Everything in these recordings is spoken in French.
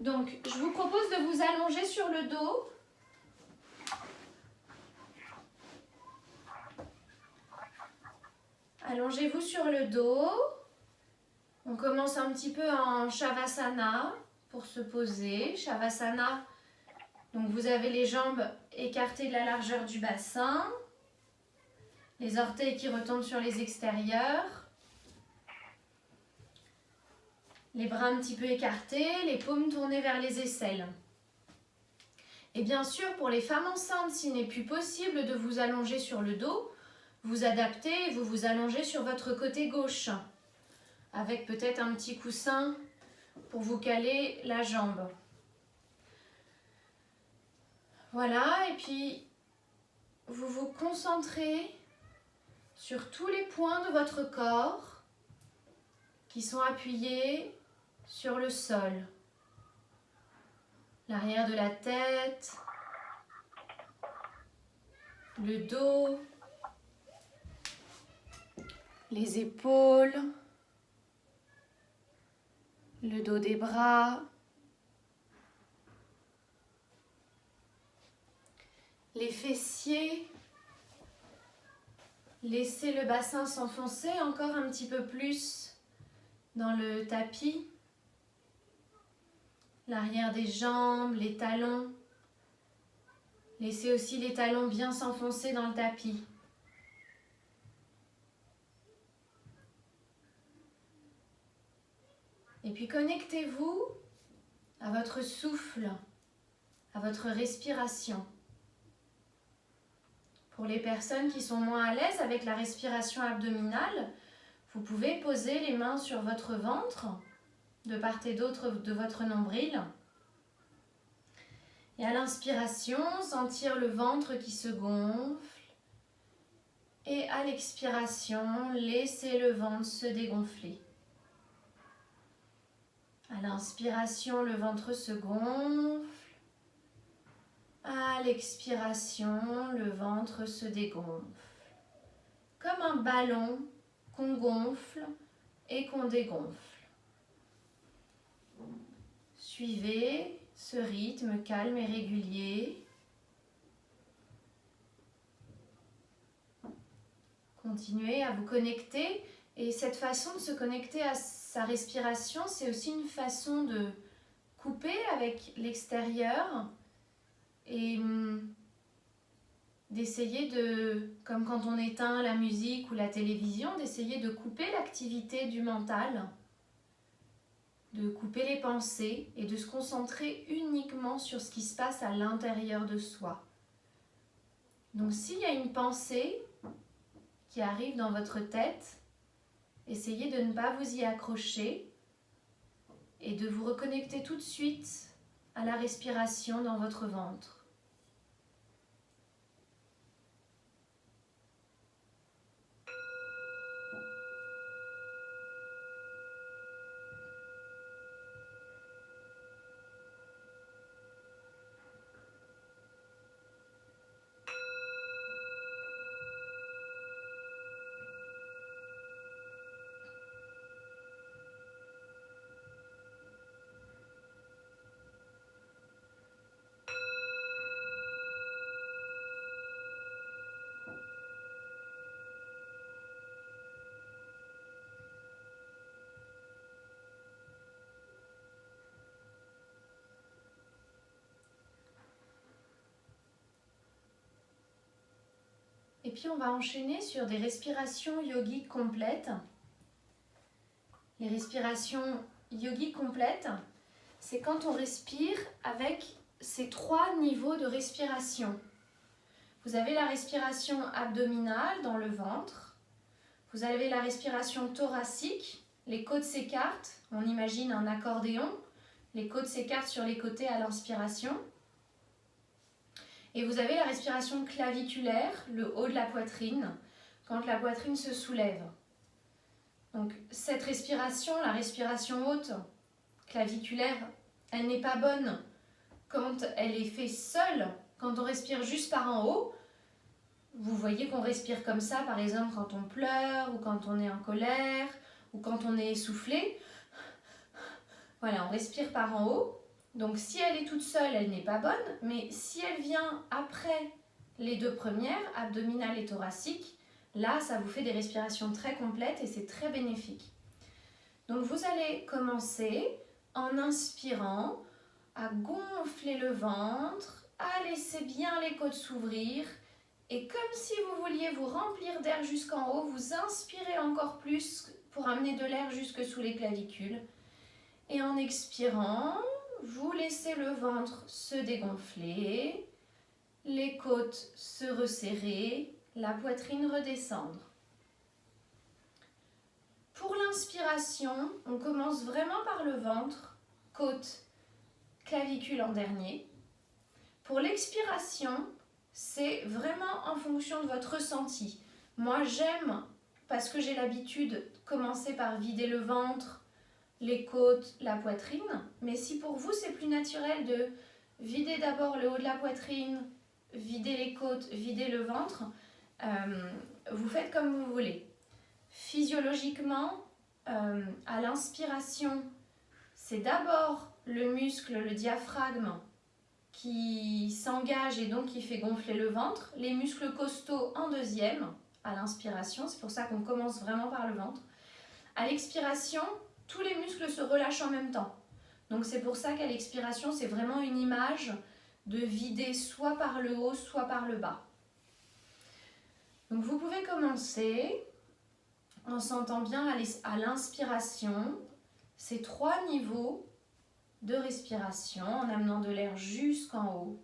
Donc, je vous propose de vous allonger sur le dos. Allongez-vous sur le dos. On commence un petit peu en Shavasana pour se poser. Shavasana, donc vous avez les jambes écartées de la largeur du bassin. Les orteils qui retombent sur les extérieurs. Les bras un petit peu écartés, les paumes tournées vers les aisselles. Et bien sûr, pour les femmes enceintes, s'il n'est plus possible de vous allonger sur le dos, vous adaptez et vous vous allongez sur votre côté gauche, avec peut-être un petit coussin pour vous caler la jambe. Voilà, et puis vous vous concentrez sur tous les points de votre corps qui sont appuyés sur le sol. L'arrière de la tête, le dos, les épaules, le dos des bras, les fessiers. Laissez le bassin s'enfoncer encore un petit peu plus dans le tapis. L'arrière des jambes, les talons. Laissez aussi les talons bien s'enfoncer dans le tapis. Et puis connectez-vous à votre souffle, à votre respiration. Pour les personnes qui sont moins à l'aise avec la respiration abdominale, vous pouvez poser les mains sur votre ventre, de part et d'autre de votre nombril. Et à l'inspiration, sentir le ventre qui se gonfle. Et à l'expiration, laissez le ventre se dégonfler. À l'inspiration, le ventre se gonfle. À l'expiration, le ventre se dégonfle. Comme un ballon qu'on gonfle et qu'on dégonfle. Suivez ce rythme calme et régulier. Continuez à vous connecter. Et cette façon de se connecter à sa respiration, c'est aussi une façon de couper avec l'extérieur et d'essayer de, comme quand on éteint la musique ou la télévision, d'essayer de couper l'activité du mental, de couper les pensées et de se concentrer uniquement sur ce qui se passe à l'intérieur de soi. Donc s'il y a une pensée qui arrive dans votre tête, essayez de ne pas vous y accrocher et de vous reconnecter tout de suite à la respiration dans votre ventre. Et puis on va enchaîner sur des respirations yogiques complètes. Les respirations yogiques complètes, c'est quand on respire avec ces 3 niveaux de respiration. Vous avez la respiration abdominale dans le ventre. Vous avez la respiration thoracique. Les côtes s'écartent. On imagine un accordéon. Les côtes s'écartent sur les côtés à l'inspiration. Et vous avez la respiration claviculaire, le haut de la poitrine, quand la poitrine se soulève. Donc cette respiration, la respiration haute, claviculaire, elle n'est pas bonne quand elle est faite seule. Quand on respire juste par en haut, vous voyez qu'on respire comme ça, par exemple quand on pleure, ou quand on est en colère, ou quand on est essoufflé. Voilà, on respire par en haut. Donc si elle est toute seule, elle n'est pas bonne, mais si elle vient après les deux premières, abdominale et thoracique, là, ça vous fait des respirations très complètes et c'est très bénéfique. Donc vous allez commencer en inspirant à gonfler le ventre, à laisser bien les côtes s'ouvrir et comme si vous vouliez vous remplir d'air jusqu'en haut, vous inspirez encore plus pour amener de l'air jusque sous les clavicules. Et en expirant, vous laissez le ventre se dégonfler, les côtes se resserrer, la poitrine redescendre. Pour l'inspiration, on commence vraiment par le ventre, côte, clavicule en dernier. Pour l'expiration, c'est vraiment en fonction de votre ressenti. Moi, j'aime, parce que j'ai l'habitude, de commencer par vider le ventre, les côtes, la poitrine. Mais si pour vous, c'est plus naturel de vider d'abord le haut de la poitrine, vider les côtes, vider le ventre, vous faites comme vous voulez. Physiologiquement, à l'inspiration, c'est d'abord le muscle, le diaphragme, qui s'engage et donc qui fait gonfler le ventre. Les muscles costauds en deuxième, à l'inspiration, c'est pour ça qu'on commence vraiment par le ventre. À l'expiration, tous les muscles se relâchent en même temps. Donc c'est pour ça qu'à l'expiration, c'est vraiment une image de vider soit par le haut, soit par le bas. Donc vous pouvez commencer en sentant bien à l'inspiration ces 3 niveaux de respiration en amenant de l'air jusqu'en haut.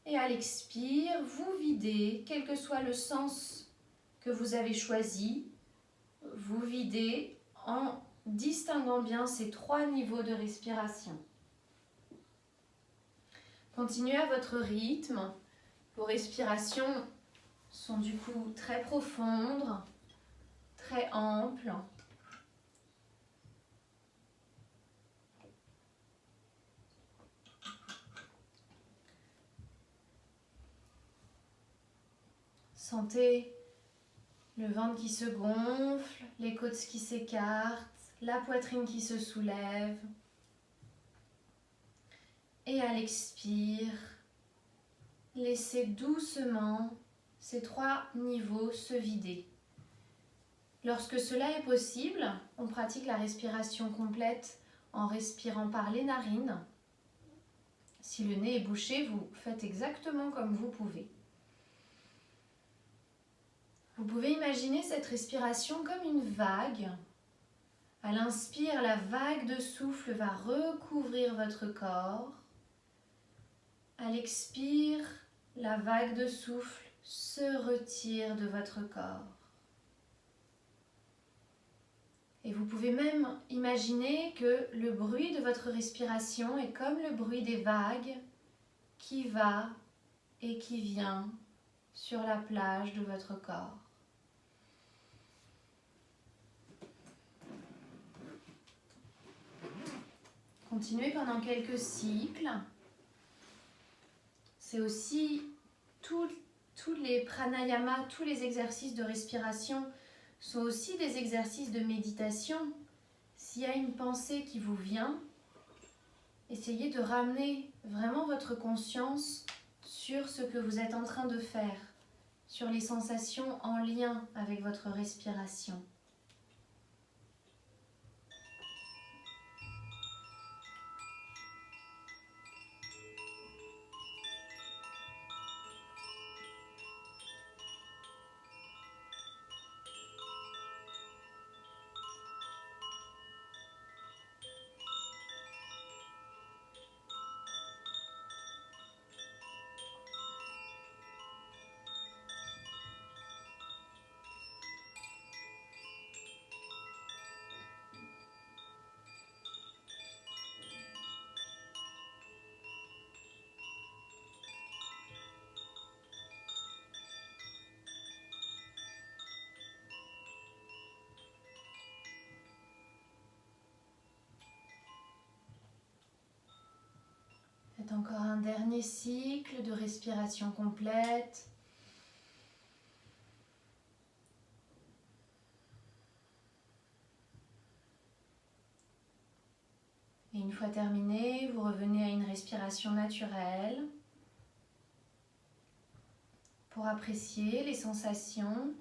Et à l'expire, vous videz, quel que soit le sens que vous avez choisi, vous videz en distinguant bien ces 3 niveaux de respiration. Continuez à votre rythme. Vos respirations sont du coup très profondes, très amples. Sentez le ventre qui se gonfle, les côtes qui s'écartent, la poitrine qui se soulève. Et à l'expire, laissez doucement ces 3 niveaux se vider. Lorsque cela est possible, on pratique la respiration complète en respirant par les narines. Si le nez est bouché, vous faites exactement comme vous pouvez. Vous pouvez imaginer cette respiration comme une vague. À l'inspire, la vague de souffle va recouvrir votre corps. À l'expire, la vague de souffle se retire de votre corps. Et vous pouvez même imaginer que le bruit de votre respiration est comme le bruit des vagues qui va et qui vient sur la plage de votre corps. Continuez pendant quelques cycles. C'est aussi tous les pranayamas, tous les exercices de respiration sont aussi des exercices de méditation. S'il y a une pensée qui vous vient, essayez de ramener vraiment votre conscience sur ce que vous êtes en train de faire, sur les sensations en lien avec votre respiration. Faites encore un dernier cycle de respiration complète. Et une fois terminé, vous revenez à une respiration naturelle pour apprécier les sensations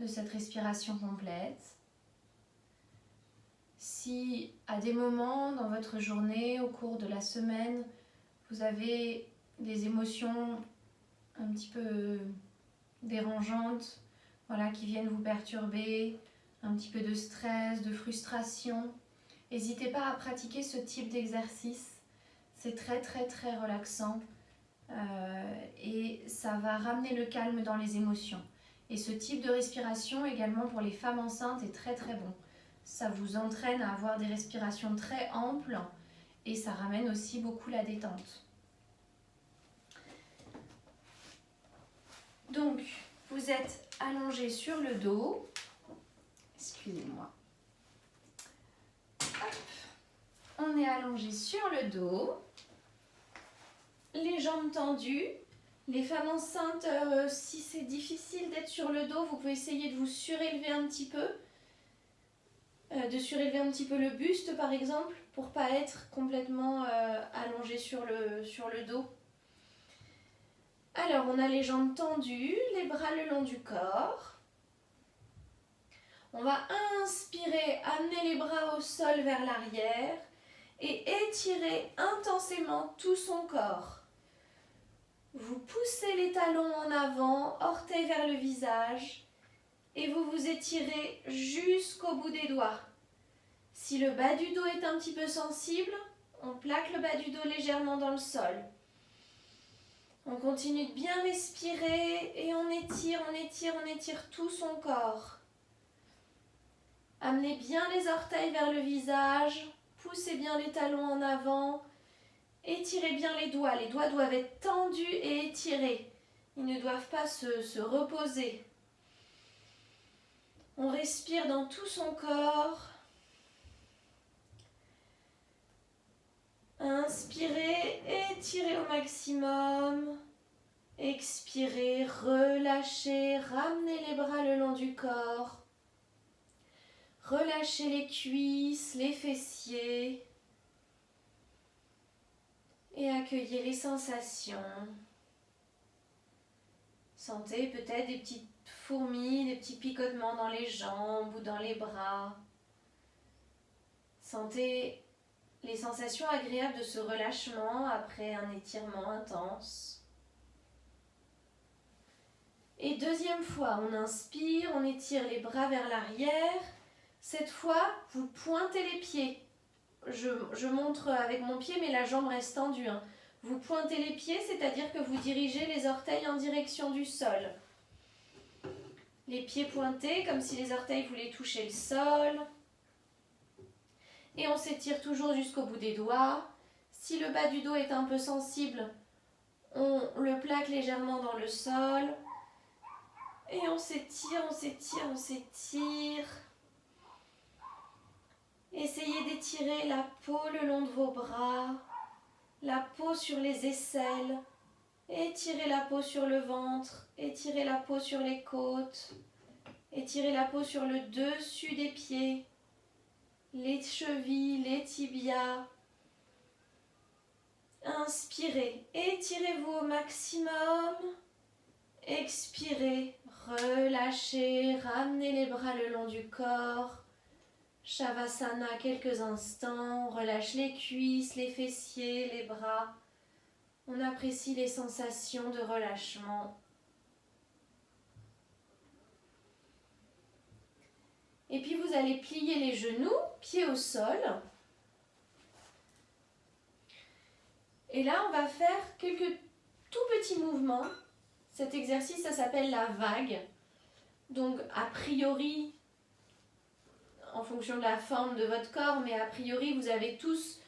de cette respiration complète. Si à des moments dans votre journée, au cours de la semaine, vous avez des émotions un petit peu dérangeantes, voilà, qui viennent vous perturber, un petit peu de stress, de frustration, n'hésitez pas à pratiquer ce type d'exercice. C'est très très très relaxant et ça va ramener le calme dans les émotions. Et ce type de respiration également pour les femmes enceintes est très très bon. Ça vous entraîne à avoir des respirations très amples et ça ramène aussi beaucoup la détente. Donc, vous êtes allongé sur le dos. Excusez-moi. Hop. On est allongé sur le dos. Les jambes tendues. Les femmes enceintes, si c'est difficile d'être sur le dos, vous pouvez essayer de vous surélever un petit peu. De surélever un petit peu le buste par exemple, pour pas être complètement allongé sur le dos. Alors, on a les jambes tendues, les bras le long du corps. On va inspirer, amener les bras au sol vers l'arrière et étirer intensément tout son corps. Vous poussez les talons en avant, orteils vers le visage et vous vous étirez jusqu'au bout des doigts. Si le bas du dos est un petit peu sensible, on plaque le bas du dos légèrement dans le sol. On continue de bien respirer et on étire tout son corps. Amenez bien les orteils vers le visage, poussez bien les talons en avant, étirez bien les doigts. Les doigts doivent être tendus et étirés. Ils ne doivent pas se reposer. On respire dans tout son corps. Inspirez, étirez au maximum. Expirez, relâchez, ramenez les bras le long du corps. Relâchez les cuisses, les fessiers. Et accueillez les sensations. Sentez peut-être des petites fourmis, des petits picotements dans les jambes ou dans les bras. Sentez les sensations agréables de ce relâchement après un étirement intense. Et deuxième fois, on inspire, on étire les bras vers l'arrière. Cette fois, vous pointez les pieds. Je montre avec mon pied, mais la jambe reste tendue. Vous pointez les pieds, c'est-à-dire que vous dirigez les orteils en direction du sol. Les pieds pointés, comme si les orteils voulaient toucher le sol. Et on s'étire toujours jusqu'au bout des doigts. Si le bas du dos est un peu sensible, on le plaque légèrement dans le sol. Et on s'étire, on s'étire, on s'étire. Essayez d'étirer la peau le long de vos bras, la peau sur les aisselles. Étirez la peau sur le ventre, étirez la peau sur les côtes. Étirez la peau sur le dessus des pieds, les chevilles, les tibias. Inspirez, étirez-vous au maximum. Expirez, relâchez, ramenez les bras le long du corps. Shavasana quelques instants, on relâche les cuisses, les fessiers, les bras. On apprécie les sensations de relâchement. Et puis vous allez plier les genoux, pieds au sol. Et là, on va faire quelques tout petits mouvements. Cet exercice, ça s'appelle la vague. Donc, a priori, en fonction de la forme de votre corps, mais a priori, vous avez tous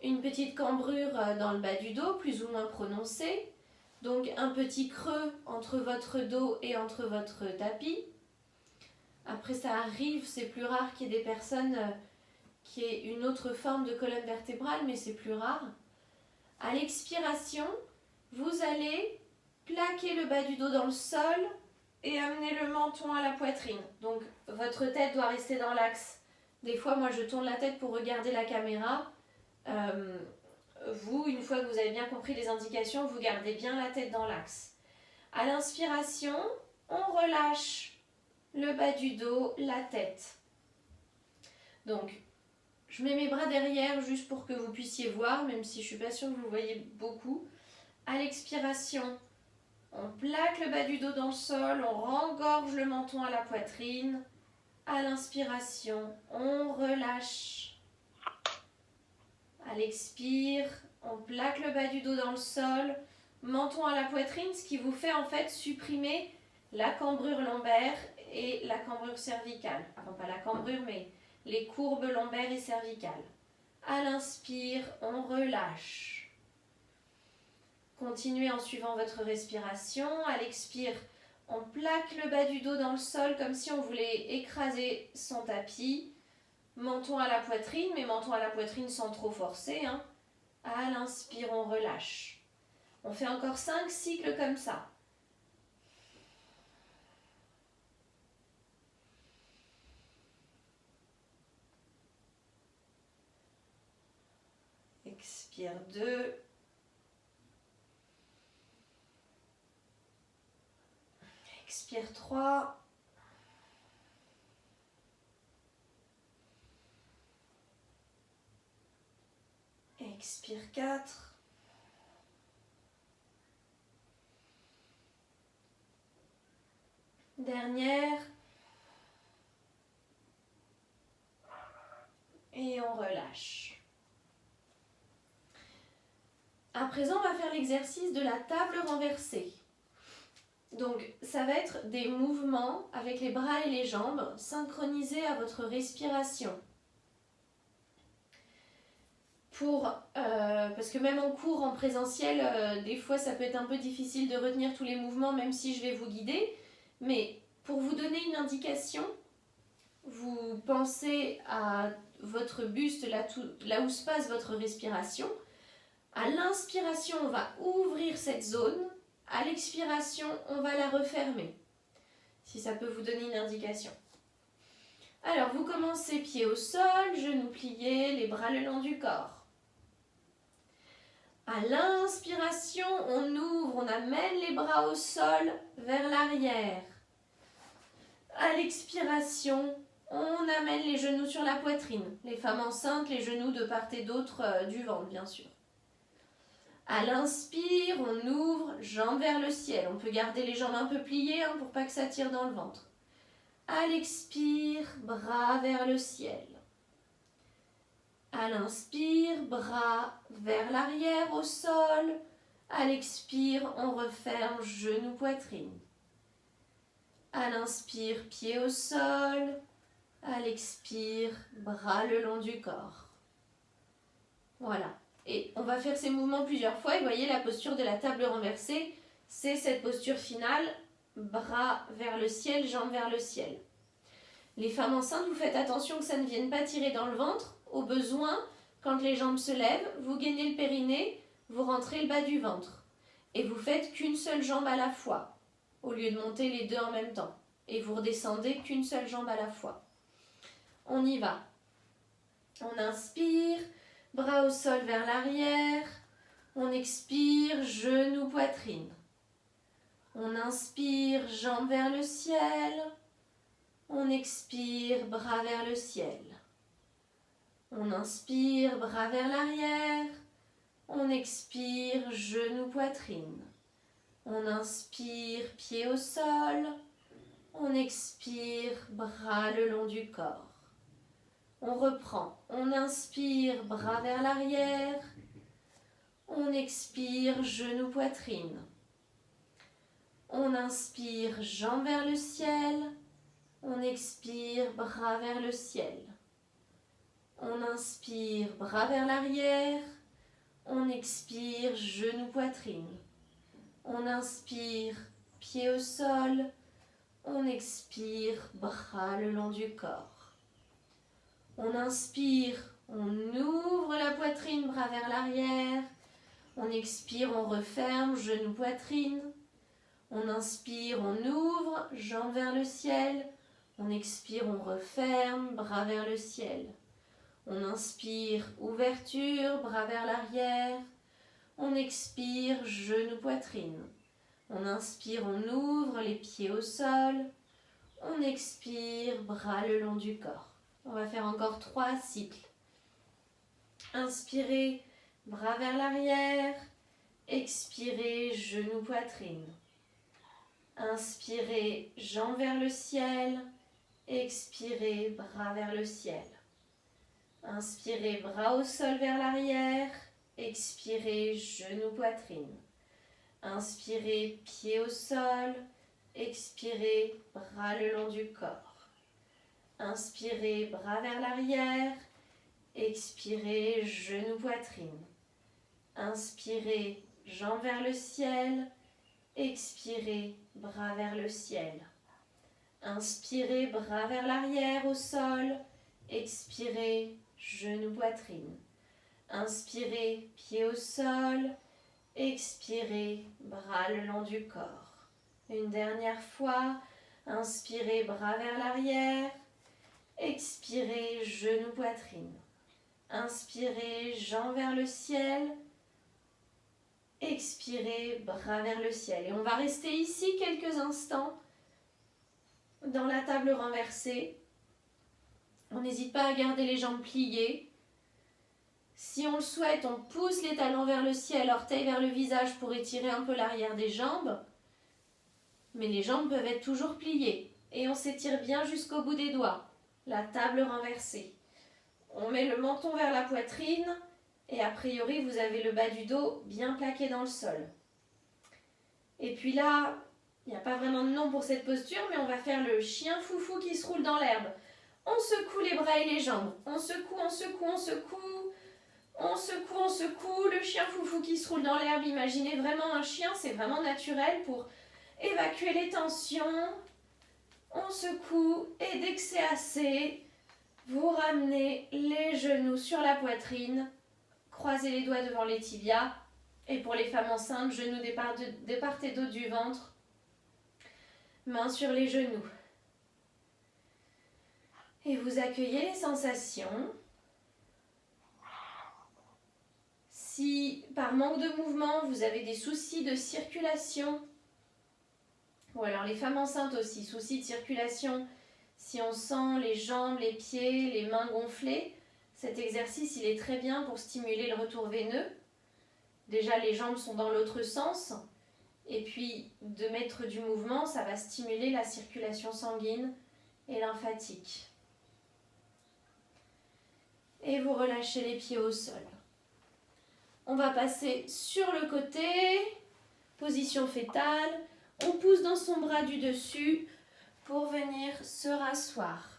une petite cambrure dans le bas du dos, plus ou moins prononcée. Donc, un petit creux entre votre dos et entre votre tapis. Après, ça arrive, c'est plus rare qu'il y ait des personnes qui aient une autre forme de colonne vertébrale, mais c'est plus rare. À l'expiration, vous allez plaquer le bas du dos dans le sol et amener le menton à la poitrine. Donc, votre tête doit rester dans l'axe. Des fois, moi, je tourne la tête pour regarder la caméra. vous, une fois que vous avez bien compris les indications, vous gardez bien la tête dans l'axe. À l'inspiration, on relâche le bas du dos, la tête. Donc, je mets mes bras derrière juste pour que vous puissiez voir, même si je ne suis pas sûre que vous voyez beaucoup. À l'expiration, on plaque le bas du dos dans le sol, on rengorge le menton à la poitrine. À l'inspiration, on relâche. À l'expire, on plaque le bas du dos dans le sol, menton à la poitrine, ce qui vous fait en fait supprimer la cambrure lombaire et la cambrure cervicale. Enfin, pas la cambrure, mais les courbes lombaires et cervicales. À l'inspire, on relâche. Continuez en suivant votre respiration. À l'expire, on plaque le bas du dos dans le sol comme si on voulait écraser son tapis. Menton à la poitrine, mais menton à la poitrine sans trop forcer. À l'inspire, on relâche. On fait encore 5 cycles comme ça. Expire 2. Expire 3. Expire 4. Dernière. Et on relâche. À présent, on va faire l'exercice de la table renversée. Donc, ça va être des mouvements avec les bras et les jambes synchronisés à votre respiration. Parce que même en cours, en présentiel, des fois ça peut être un peu difficile de retenir tous les mouvements, même si je vais vous guider. Mais pour vous donner une indication, vous pensez à votre buste, là où se passe votre respiration. À l'inspiration, on va ouvrir cette zone. À l'expiration, on va la refermer. Si ça peut vous donner une indication. Alors, vous commencez pieds au sol, genoux pliés, les bras le long du corps. À l'inspiration, on ouvre, on amène les bras au sol vers l'arrière. À l'expiration, on amène les genoux sur la poitrine. Les femmes enceintes, les genoux de part et d'autre du ventre, bien sûr. À l'inspire, on ouvre, jambes vers le ciel. On peut garder les jambes un peu pliées pour pas que ça tire dans le ventre. À l'expire, bras vers le ciel. À l'inspire, bras vers l'arrière au sol. À l'expire, on referme genoux, poitrine. À l'inspire, pied au sol. À l'expire, bras le long du corps. Voilà. Et on va faire ces mouvements plusieurs fois. Et vous voyez la posture de la table renversée, c'est cette posture finale, bras vers le ciel, jambes vers le ciel. Les femmes enceintes, vous faites attention que ça ne vienne pas tirer dans le ventre. Au besoin, quand les jambes se lèvent, vous gainez le périnée, vous rentrez le bas du ventre. Et vous faites qu'une seule jambe à la fois, au lieu de monter les deux en même temps. Et vous redescendez qu'une seule jambe à la fois. On y va. On inspire, bras au sol vers l'arrière. On expire, genoux, poitrine. On inspire, jambes vers le ciel. On expire, bras vers le ciel. On inspire, bras vers l'arrière. On expire, genoux, poitrine. On inspire, pied au sol. On expire, bras le long du corps. On reprend. On inspire, bras vers l'arrière. On expire, genoux, poitrine. On inspire, jambes vers le ciel. On expire, bras vers le ciel. On inspire, bras vers l'arrière. On expire, genoux, poitrine. On inspire, pied au sol. On expire, bras le long du corps. On inspire, on ouvre la poitrine, bras vers l'arrière. On expire, on referme, genoux, poitrine. On inspire, on ouvre, jambes vers le ciel. On expire, on referme, bras vers le ciel. On inspire, ouverture, bras vers l'arrière. On expire, genoux, poitrine. On inspire, on ouvre les pieds au sol. On expire, bras le long du corps. On va faire encore 3 cycles. Inspirez, bras vers l'arrière. Expirez, genoux, poitrine. Inspirez, jambes vers le ciel. Expirez, bras vers le ciel. Inspirez, bras au sol vers l'arrière. Expirez, genoux, poitrine. Inspirez, pieds au sol. Expirez, bras le long du corps. Inspirez, bras vers l'arrière. Expirez, genoux, poitrine. Inspirez, jambes vers le ciel. Expirez, bras vers le ciel. Inspirez, bras vers l'arrière au sol. Expirez, genoux, poitrine. Inspirez, pieds au sol. Expirez, bras le long du corps. Une dernière fois. Inspirez, bras vers l'arrière. Expirez, genoux, poitrine. Inspirez, jambes vers le ciel. Expirez, bras vers le ciel. Et on va rester ici quelques instants dans la table renversée. On n'hésite pas à garder les jambes pliées. Si on le souhaite, on pousse les talons vers le ciel, orteils vers le visage pour étirer un peu l'arrière des jambes. Mais les jambes peuvent être toujours pliées. Et on s'étire bien jusqu'au bout des doigts. La table renversée. On met le menton vers la poitrine. Et a priori, vous avez le bas du dos bien plaqué dans le sol. Et puis là, il n'y a pas vraiment de nom pour cette posture, mais on va faire le chien foufou qui se roule dans l'herbe. On secoue les bras et les jambes. On secoue, on secoue, on secoue. On secoue, on secoue. Le chien foufou qui se roule dans l'herbe. Imaginez vraiment un chien, c'est vraiment naturel pour évacuer les tensions. On secoue et dès que c'est assez, vous ramenez les genoux sur la poitrine. Croisez les doigts devant les tibias. Et pour les femmes enceintes, genoux de part et d'autre du ventre. Mains sur les genoux. Et vous accueillez les sensations. Si par manque de mouvement, vous avez des soucis de circulation, ou alors les femmes enceintes aussi, soucis de circulation, si on sent les jambes, les pieds, les mains gonflées, cet exercice, il est très bien pour stimuler le retour veineux. Déjà, les jambes sont dans l'autre sens. Et puis, de mettre du mouvement, ça va stimuler la circulation sanguine et lymphatique. Et vous relâchez les pieds au sol. On va passer sur le côté, position fétale. On pousse dans son bras du dessus pour venir se rasseoir.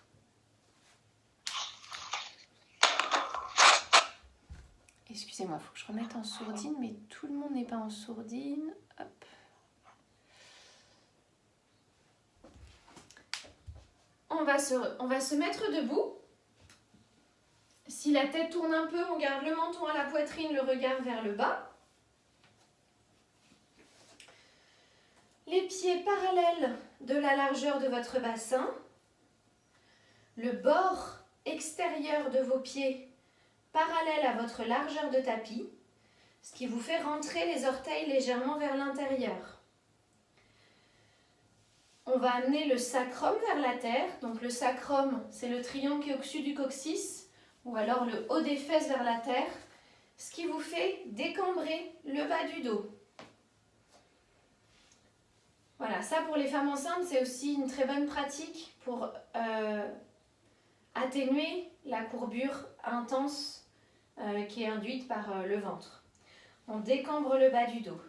Excusez-moi, il faut que je remette en sourdine, mais tout le monde n'est pas en sourdine. Hop. On va se mettre debout. Si la tête tourne un peu, on garde le menton à la poitrine, le regard vers le bas. Les pieds parallèles de la largeur de votre bassin. Le bord extérieur de vos pieds parallèle à votre largeur de tapis, ce qui vous fait rentrer les orteils légèrement vers l'intérieur. On va amener le sacrum vers la terre. Donc le sacrum, c'est le triangle qui est au-dessus du coccyx, ou alors le haut des fesses vers la terre, ce qui vous fait décambrer le bas du dos. Voilà, ça pour les femmes enceintes, c'est aussi une très bonne pratique pour atténuer la courbure intense qui est induite par le ventre. On décambre le bas du dos.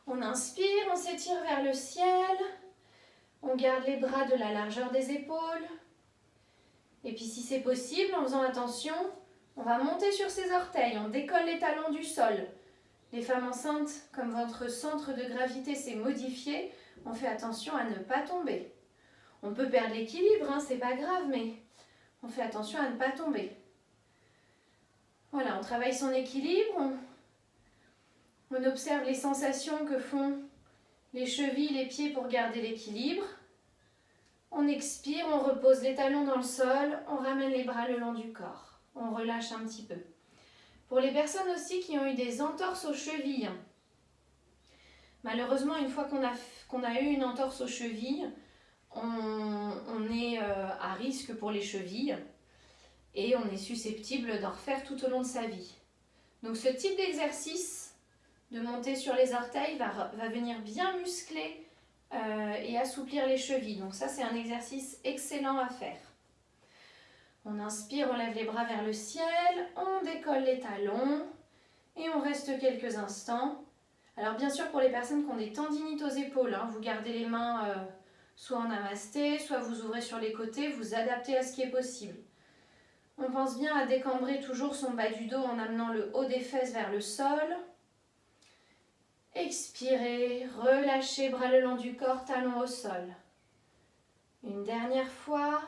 On inspire, on s'étire vers le ciel. On garde les bras de la largeur des épaules. Et puis si c'est possible, en faisant attention, on va monter sur ses orteils. On décolle les talons du sol. Les femmes enceintes, comme votre centre de gravité s'est modifié, on fait attention à ne pas tomber. On peut perdre l'équilibre, hein, c'est pas grave, mais on fait attention à ne pas tomber. Voilà, on travaille son équilibre, on observe les sensations que font les chevilles, les pieds pour garder l'équilibre. On expire, on repose les talons dans le sol, on ramène les bras le long du corps. on relâche un petit peu. Pour les personnes aussi qui ont eu des entorses aux chevilles, malheureusement, une fois qu'on a eu une entorse aux chevilles, on est à risque pour les chevilles et on est susceptible d'en refaire tout au long de sa vie. Donc ce type d'exercice de monter sur les orteils va venir bien muscler et assouplir les chevilles. Donc ça, c'est un exercice excellent à faire. On inspire, on lève les bras vers le ciel, on décolle les talons et on reste quelques instants. Alors bien sûr, pour les personnes qui ont des tendinites aux épaules, vous gardez les mains soit en namasté, soit vous ouvrez sur les côtés, vous adaptez à ce qui est possible. On pense bien à décambrer toujours son bas du dos en amenant le haut des fesses vers le sol. Expirez, relâchez, bras le long du corps, talons au sol. Une dernière fois,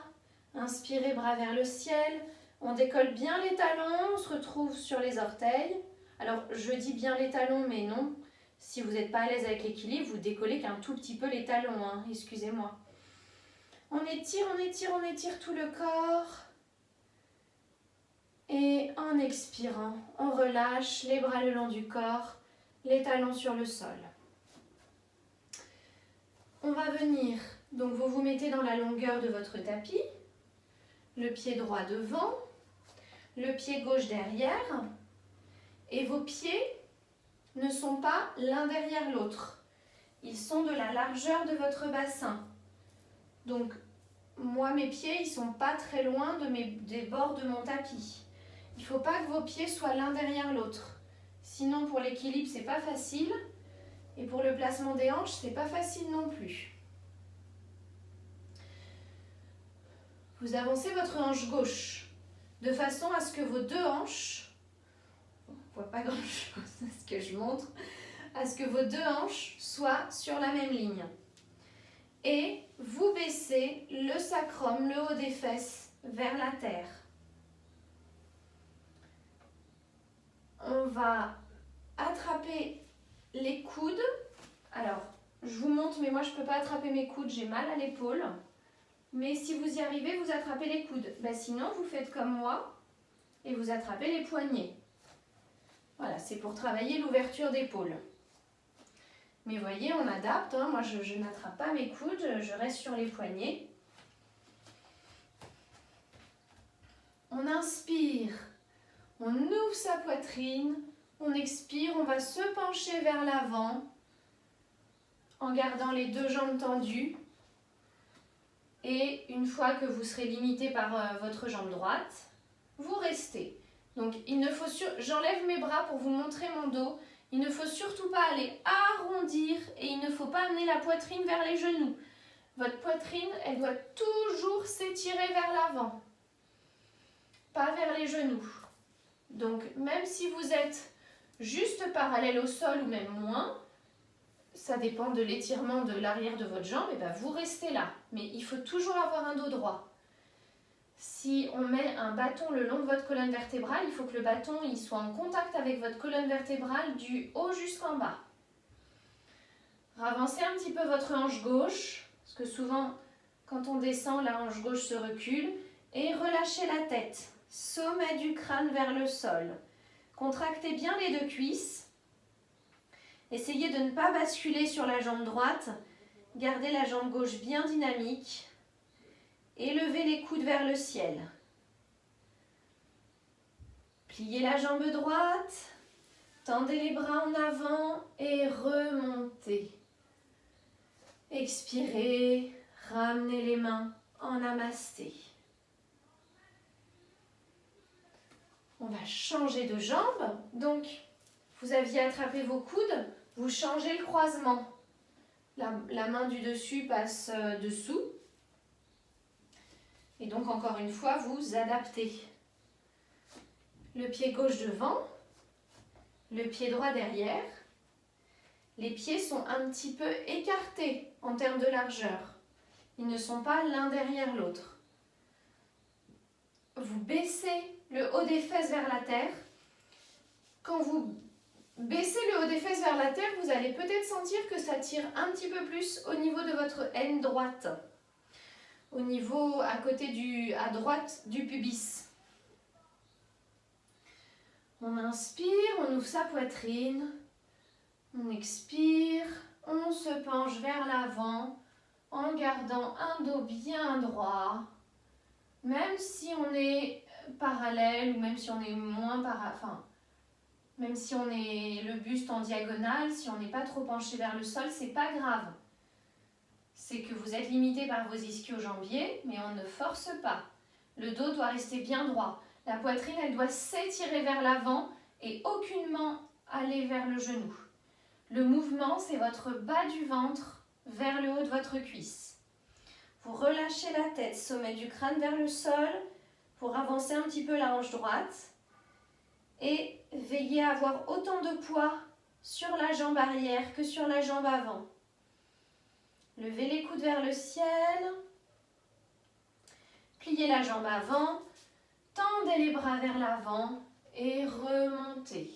inspirez, bras vers le ciel. On décolle bien les talons, on se retrouve sur les orteils. Alors, je dis bien les talons, mais non. Si vous n'êtes pas à l'aise avec l'équilibre, vous décollez qu'un tout petit peu les talons, excusez-moi. On étire, on étire, on étire tout le corps. Et en expirant, on relâche les bras le long du corps, les talons sur le sol. On va venir, donc vous vous mettez dans la longueur de votre tapis, le pied droit devant, le pied gauche derrière, et vos pieds ne sont pas l'un derrière l'autre. Ils sont de la largeur de votre bassin. Donc, moi, mes pieds, ils ne sont pas très loin des bords de mon tapis. Il ne faut pas que vos pieds soient l'un derrière l'autre. Sinon, pour l'équilibre, ce n'est pas facile. Et pour le placement des hanches, ce n'est pas facile non plus. Vous avancez votre hanche gauche de façon à ce que vos deux hanches, on ne voit pas grand-chose, c'est ce que je montre, à ce que vos deux hanches soient sur la même ligne. Et vous baissez le sacrum, le haut des fesses, vers la terre. On va attraper les coudes. Alors, je vous montre, mais moi je ne peux pas attraper mes coudes, j'ai mal à l'épaule. Mais si vous y arrivez, vous attrapez les coudes. Sinon, vous faites comme moi et vous attrapez les poignets. Voilà, c'est pour travailler l'ouverture d'épaule. Mais voyez, on adapte. Moi, je n'attrape pas mes coudes, je reste sur les poignets. On inspire, on ouvre sa poitrine, on expire, on va se pencher vers l'avant en gardant les deux jambes tendues. Et une fois que vous serez limité par votre jambe droite, vous restez. Donc, j'enlève mes bras pour vous montrer mon dos. Il ne faut surtout pas aller arrondir et il ne faut pas amener la poitrine vers les genoux. Votre poitrine, elle doit toujours s'étirer vers l'avant, pas vers les genoux. Donc, même si vous êtes juste parallèle au sol ou même moins, ça dépend de l'étirement de l'arrière de votre jambe, et vous restez là. Mais il faut toujours avoir un dos droit. Si on met un bâton le long de votre colonne vertébrale, il faut que le bâton il soit en contact avec votre colonne vertébrale du haut jusqu'en bas. Ravancez un petit peu votre hanche gauche, parce que souvent, quand on descend, la hanche gauche se recule, et relâchez la tête. Sommet du crâne vers le sol. Contractez bien les deux cuisses. Essayez de ne pas basculer sur la jambe droite. Gardez la jambe gauche bien dynamique. Et levez les coudes vers le ciel. Pliez la jambe droite. Tendez les bras en avant et remontez. Expirez. Ramenez les mains en namasté. On va changer de jambe. Donc, vous aviez attrapé vos coudes. Vous changez le croisement. La main du dessus passe dessous. Et donc, encore une fois, vous adaptez. Le pied gauche devant, le pied droit derrière. Les pieds sont un petit peu écartés en termes de largeur. Ils ne sont pas l'un derrière l'autre. Vous baissez le haut des fesses vers la terre. Quand vous baissez le haut des fesses vers la terre, vous allez peut-être sentir que ça tire un petit peu plus au niveau de votre aine droite. Au niveau à droite du pubis. On inspire, on ouvre sa poitrine. On expire, on se penche vers l'avant en gardant un dos bien droit. Même si on est parallèle ou même si on est même si on est le buste en diagonale, si on n'est pas trop penché vers le sol, c'est pas grave. C'est que vous êtes limité par vos ischio-jambiers, mais on ne force pas. Le dos doit rester bien droit. La poitrine, elle doit s'étirer vers l'avant et aucunement aller vers le genou. Le mouvement, c'est votre bas du ventre vers le haut de votre cuisse. Vous relâchez la tête, sommet du crâne vers le sol, pour avancer un petit peu la hanche droite. Et veillez à avoir autant de poids sur la jambe arrière que sur la jambe avant. Levez les coudes vers le ciel. Pliez la jambe avant. Tendez les bras vers l'avant et remontez.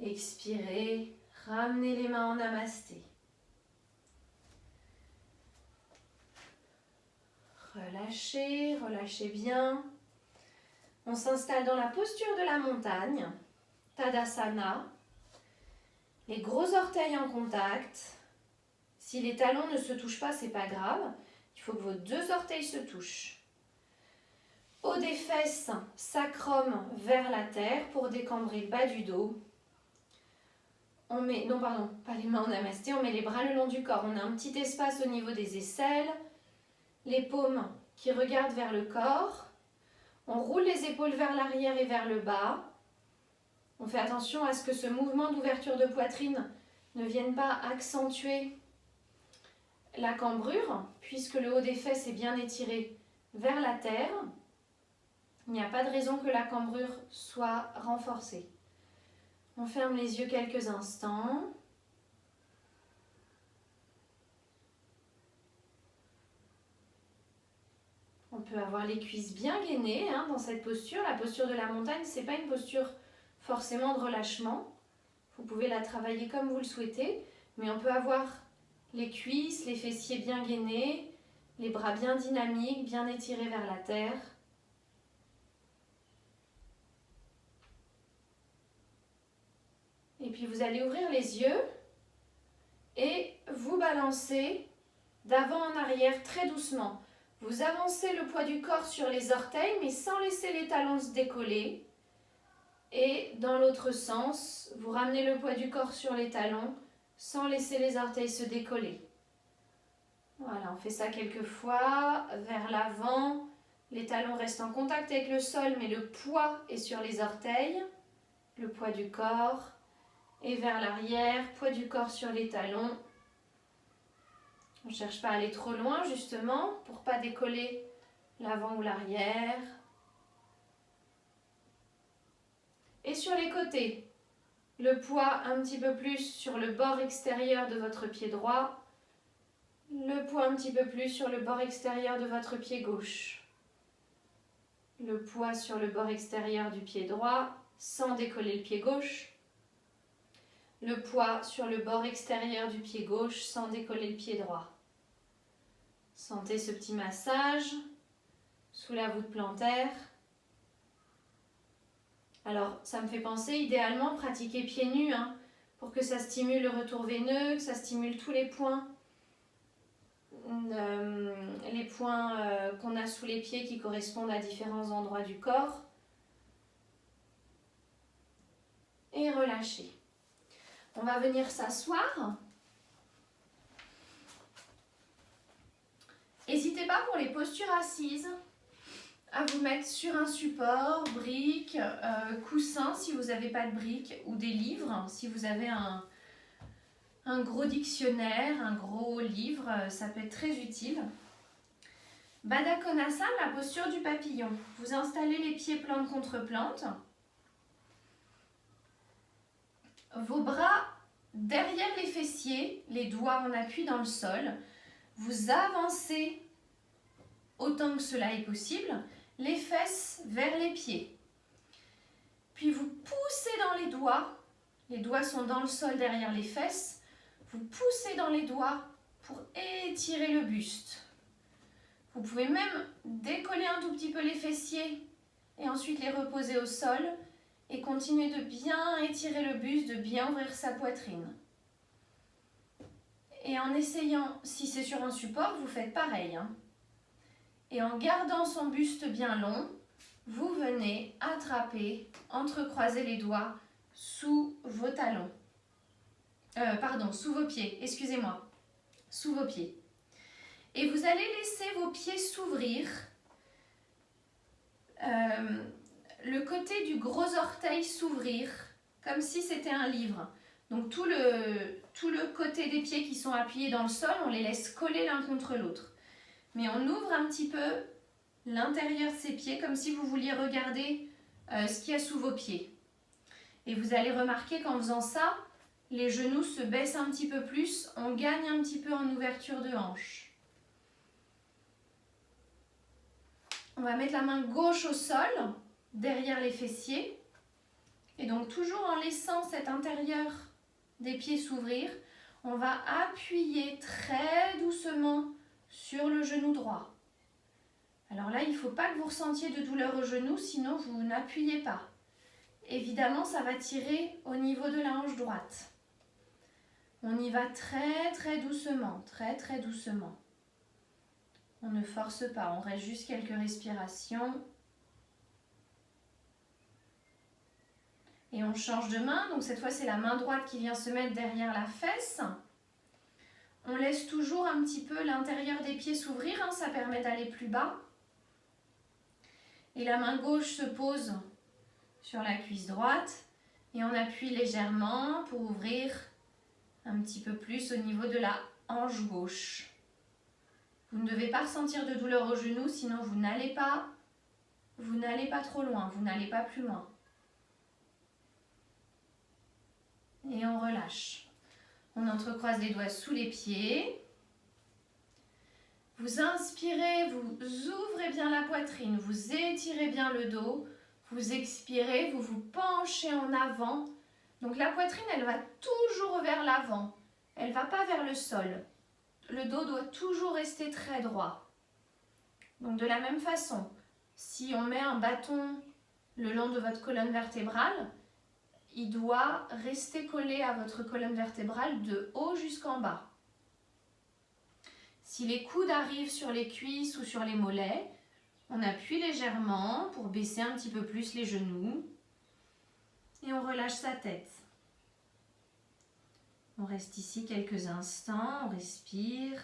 Expirez, ramenez les mains en namasté. Relâchez, relâchez bien. On s'installe dans la posture de la montagne, Tadasana. Les gros orteils en contact. Si les talons ne se touchent pas, c'est pas grave. Il faut que vos deux orteils se touchent. Haut des fesses, sacrum vers la terre pour décambrer le bas du dos. On met, non pardon, pas les mains en namasté, on met les bras le long du corps. On a un petit espace au niveau des aisselles, les paumes qui regardent vers le corps. On roule les épaules vers l'arrière et vers le bas. On fait attention à ce que ce mouvement d'ouverture de poitrine ne vienne pas accentuer la cambrure, puisque le haut des fesses est bien étiré vers la terre. Il n'y a pas de raison que la cambrure soit renforcée. On ferme les yeux quelques instants. On peut avoir les cuisses bien gainées dans cette posture. La posture de la montagne, ce n'est pas une posture forcément de relâchement. Vous pouvez la travailler comme vous le souhaitez, mais on peut avoir les cuisses, les fessiers bien gainés, les bras bien dynamiques, bien étirés vers la terre. Et puis vous allez ouvrir les yeux et vous balancer d'avant en arrière très doucement. Vous avancez le poids du corps sur les orteils, mais sans laisser les talons se décoller. Et dans l'autre sens, vous ramenez le poids du corps sur les talons, sans laisser les orteils se décoller. Voilà, on fait ça quelques fois, vers l'avant. Les talons restent en contact avec le sol, mais le poids est sur les orteils, le poids du corps. Et vers l'arrière, poids du corps sur les talons. On ne cherche pas à aller trop loin, justement, pour ne pas décoller l'avant ou l'arrière. Et sur les côtés, le poids un petit peu plus sur le bord extérieur de votre pied droit. Le poids un petit peu plus sur le bord extérieur de votre pied gauche. Le poids sur le bord extérieur du pied droit, sans décoller le pied gauche. Le poids sur le bord extérieur du pied gauche sans décoller le pied droit. Sentez ce petit massage sous la voûte plantaire. Alors, ça me fait penser, idéalement, pratiquer pieds nus pour que ça stimule le retour veineux, que ça stimule tous les points qu'on a sous les pieds qui correspondent à différents endroits du corps. Et relâchez. On va venir s'asseoir. N'hésitez pas pour les postures assises à vous mettre sur un support, briques, coussin si vous n'avez pas de briques ou des livres. Si vous avez un gros dictionnaire, un gros livre, ça peut être très utile. Baddha Konasana, la posture du papillon. Vous installez les pieds plante contre plante. Vos bras derrière les fessiers, les doigts en appui dans le sol. Vous avancez autant que cela est possible, les fesses vers les pieds. Puis vous poussez dans les doigts sont dans le sol derrière les fesses. Vous poussez dans les doigts pour étirer le buste. Vous pouvez même décoller un tout petit peu les fessiers et ensuite les reposer au sol Et continuez de bien étirer le buste, de bien ouvrir sa poitrine. Et en essayant, si c'est sur un support, vous faites pareil. Et en gardant son buste bien long, vous venez attraper, entrecroiser les doigts sous vos talons. Sous vos pieds, excusez-moi. Sous vos pieds. Et vous allez laisser vos pieds s'ouvrir. Le côté du gros orteil s'ouvrir, comme si c'était un livre. Donc tout le côté des pieds qui sont appuyés dans le sol, on les laisse coller l'un contre l'autre. Mais on ouvre un petit peu l'intérieur de ses pieds, comme si vous vouliez regarder ce qu'il y a sous vos pieds. Et vous allez remarquer qu'en faisant ça, les genoux se baissent un petit peu plus, on gagne un petit peu en ouverture de hanche. On va mettre la main gauche au sol, derrière les fessiers. Et donc toujours en laissant cet intérieur des pieds s'ouvrir, on va appuyer très doucement sur le genou droit. Alors là, il ne faut pas que vous ressentiez de douleur au genou, sinon vous n'appuyez pas. Évidemment, ça va tirer au niveau de la hanche droite. On y va très très doucement, très très doucement. On ne force pas, on reste juste quelques respirations. Et on change de main, donc cette fois c'est la main droite qui vient se mettre derrière la fesse. On laisse toujours un petit peu l'intérieur des pieds s'ouvrir, ça permet d'aller plus bas. Et la main gauche se pose sur la cuisse droite et on appuie légèrement pour ouvrir un petit peu plus au niveau de la hanche gauche. Vous ne devez pas ressentir de douleur au genou, sinon vous n'allez pas trop loin, vous n'allez pas plus loin. Et on relâche. On entrecroise les doigts sous les pieds. Vous inspirez, vous ouvrez bien la poitrine, vous étirez bien le dos. Vous expirez, vous vous penchez en avant. Donc la poitrine, elle va toujours vers l'avant. Elle ne va pas vers le sol. Le dos doit toujours rester très droit. Donc de la même façon, si on met un bâton le long de votre colonne vertébrale, il doit rester collé à votre colonne vertébrale de haut jusqu'en bas. Si les coudes arrivent sur les cuisses ou sur les mollets, on appuie légèrement pour baisser un petit peu plus les genoux et on relâche sa tête. On reste ici quelques instants, on respire.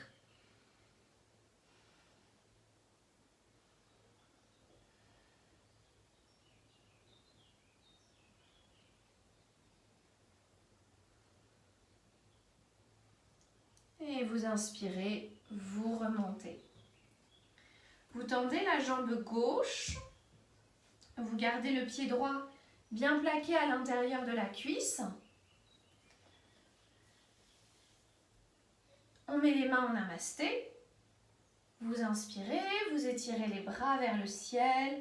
Et vous inspirez, vous remontez. Vous tendez la jambe gauche, vous gardez le pied droit bien plaqué à l'intérieur de la cuisse. On met les mains en namasté. Vous inspirez, vous étirez les bras vers le ciel.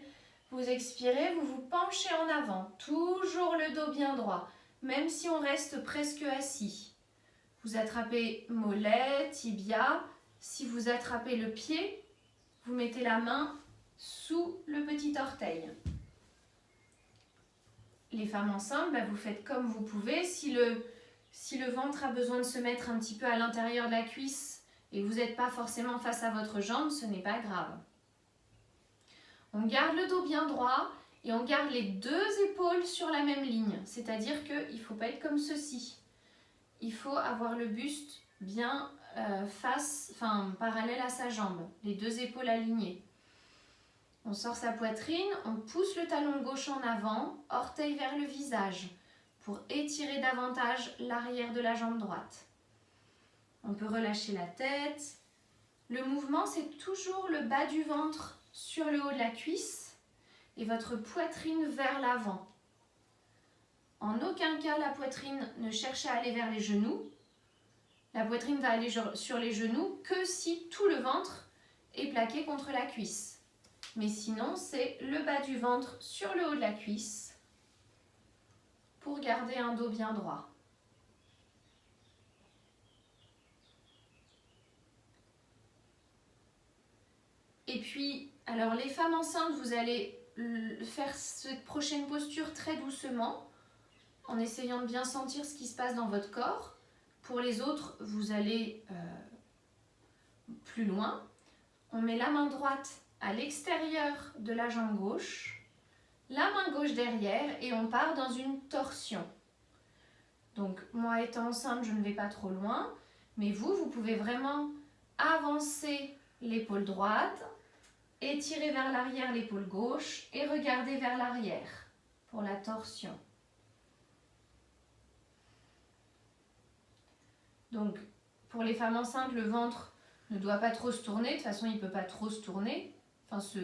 Vous expirez, vous vous penchez en avant. Toujours le dos bien droit, même si on reste presque assis. Vous attrapez mollet, tibia. Si vous attrapez le pied, vous mettez la main sous le petit orteil. Les femmes enceintes, vous faites comme vous pouvez. Si le ventre a besoin de se mettre un petit peu à l'intérieur de la cuisse et que vous n'êtes pas forcément face à votre jambe, ce n'est pas grave. On garde le dos bien droit et on garde les deux épaules sur la même ligne. C'est-à-dire qu'il ne faut pas être comme ceci. Il faut avoir le buste bien parallèle à sa jambe, les deux épaules alignées. On sort sa poitrine, on pousse le talon gauche en avant, orteil vers le visage, pour étirer davantage l'arrière de la jambe droite. On peut relâcher la tête. Le mouvement, c'est toujours le bas du ventre sur le haut de la cuisse et votre poitrine vers l'avant. En aucun cas, la poitrine ne cherche à aller vers les genoux. La poitrine va aller sur les genoux que si tout le ventre est plaqué contre la cuisse. Mais sinon, c'est le bas du ventre sur le haut de la cuisse pour garder un dos bien droit. Et puis, alors les femmes enceintes, vous allez faire cette prochaine posture très doucement, en essayant de bien sentir ce qui se passe dans votre corps. Pour les autres, vous allez plus loin. On met la main droite à l'extérieur de la jambe gauche, la main gauche derrière et on part dans une torsion. Donc moi étant enceinte, je ne vais pas trop loin, mais vous pouvez vraiment avancer l'épaule droite, étirer vers l'arrière l'épaule gauche et regarder vers l'arrière pour la torsion. Donc pour les femmes enceintes, le ventre ne doit pas trop se tourner, de toute façon il ne peut pas trop se tourner, enfin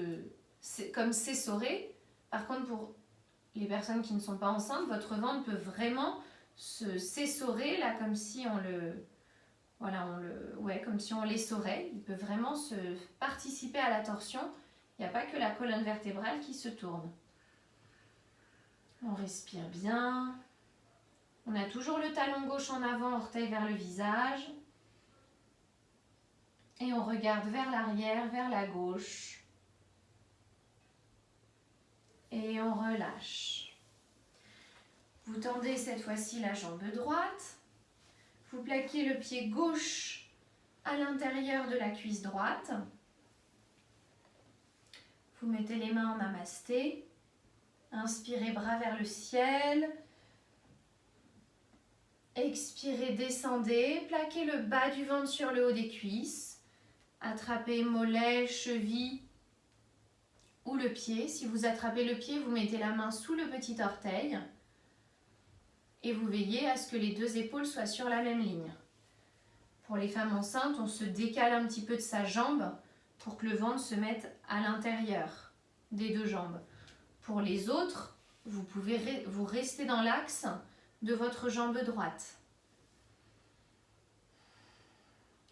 comme s'essorer. Par contre pour les personnes qui ne sont pas enceintes, votre ventre peut vraiment s'essorer là comme si comme si on l'essorait. Il peut vraiment participer à la torsion. Il n'y a pas que la colonne vertébrale qui se tourne. On respire bien. On a toujours le talon gauche en avant, orteil vers le visage. Et on regarde vers l'arrière, vers la gauche. Et on relâche. Vous tendez cette fois-ci la jambe droite. Vous plaquez le pied gauche à l'intérieur de la cuisse droite. Vous mettez les mains en namasté. Inspirez, bras vers le ciel. Expirez, descendez. Plaquez le bas du ventre sur le haut des cuisses. Attrapez mollet, cheville ou le pied. Si vous attrapez le pied, vous mettez la main sous le petit orteil. Et vous veillez à ce que les deux épaules soient sur la même ligne. Pour les femmes enceintes, on se décale un petit peu de sa jambe pour que le ventre se mette à l'intérieur des deux jambes. Pour les autres, vous pouvez vous rester dans l'axe de votre jambe droite.